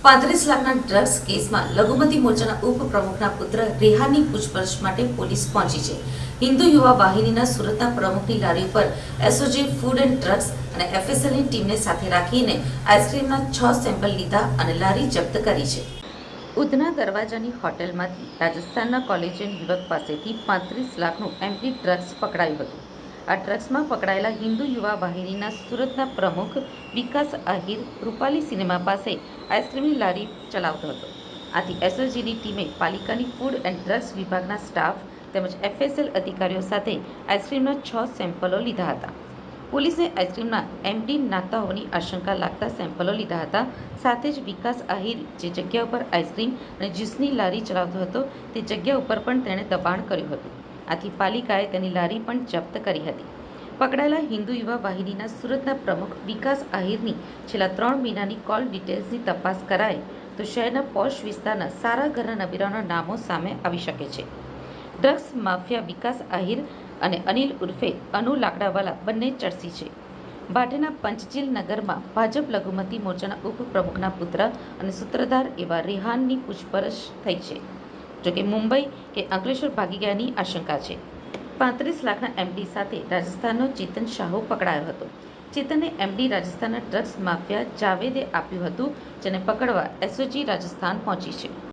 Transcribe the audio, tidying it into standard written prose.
35 લાખના ડ્રગ્સ કેસમાં લઘુમતી મોરચાના ઉપપ્રમુખના પુત્ર રેહાનની પૂછપરછ માટે પોલીસ પહોંચી છે. હિન્દુ યુવા વાહિનીના સુરતના પ્રમુખની લારી ઉપર એસઓજી ફૂડ એન્ડ ડ્રગ્સ અને એફએસએલની ટીમને સાથે રાખીને આઈસ્ક્રીમના 6 સેમ્પલ લીધા અને લારી જપ્ત કરી છે. ઉધના દરવાજાની હોટેલમાંથી રાજસ્થાનના કોલેજિયન યુવક પાસેથી 35 લાખનું એમડી ડ્રગ્સ પકડાયું હતું. આ ડ્રગ્સમાં પકડાયેલા હિન્દુ યુવા વાહિનીના સુરતના પ્રમુખ વિકાસ આહિર રૂપાલી સિનેમા પાસે આઈસ્ક્રીમની લારી ચલાવતો હતો. આથી એસઓજીની ટીમે પાલિકાની ફૂડ એન્ડ ડ્રગ્સ વિભાગના સ્ટાફ તેમજ એફએસએલ અધિકારીઓ સાથે આઈસ્ક્રીમના 6 સેમ્પલો લીધા હતા. પોલીસે આઈસ્ક્રીમના એમડી નાખતા હોવાની આશંકા લાગતા સેમ્પલો લીધા હતા. સાથે જ વિકાસ આહિર જે જગ્યા ઉપર આઈસ્ક્રીમ અને જ્યુસની લારી ચલાવતો હતો તે જગ્યા ઉપર પણ તેણે દબાણ કર્યું હતું. આથી પાલિકાએ તેની લારી પણ જપ્ત કરી હતી. પકડાયેલા હિન્દુ યુવા વાહિનીના સુરતના પ્રમુખ વિકાસ આહિરની છેલ્લા 3 મહિનાની કોલ ડિટેલ્સની તપાસ કરાય તો શહેરના પોશ વિસ્તારના સારા ઘરના નબીરાઓના નામો સામે આવી શકે છે. ડ્રગ્સ માફિયા વિકાસ આહિર અને અનિલ ઉર્ફે અનુ લાકડાવાલા બંને ચર્ચી છે. ભાટેના પંચજીલ નગરમાં ભાજપ લઘુમતી મોરચાના ઉપપ્રમુખના પુત્ર અને સૂત્રધાર એવા રેહાનની પૂછપરછ થઈ છે. જોકે મુંબઈ કે અંકલેશ્વર ભાગી ગયાની આશંકા છે. 35 લાખના એમડી સાથે રાજસ્થાનનો ચેતન શાહુ પકડાયો હતો. ચેતનને એમડી રાજસ્થાનના ડ્રગ્સ માફિયા જાવેદે આપ્યું હતું, જેને પકડવા એસઓજી રાજસ્થાન પહોંચી છે.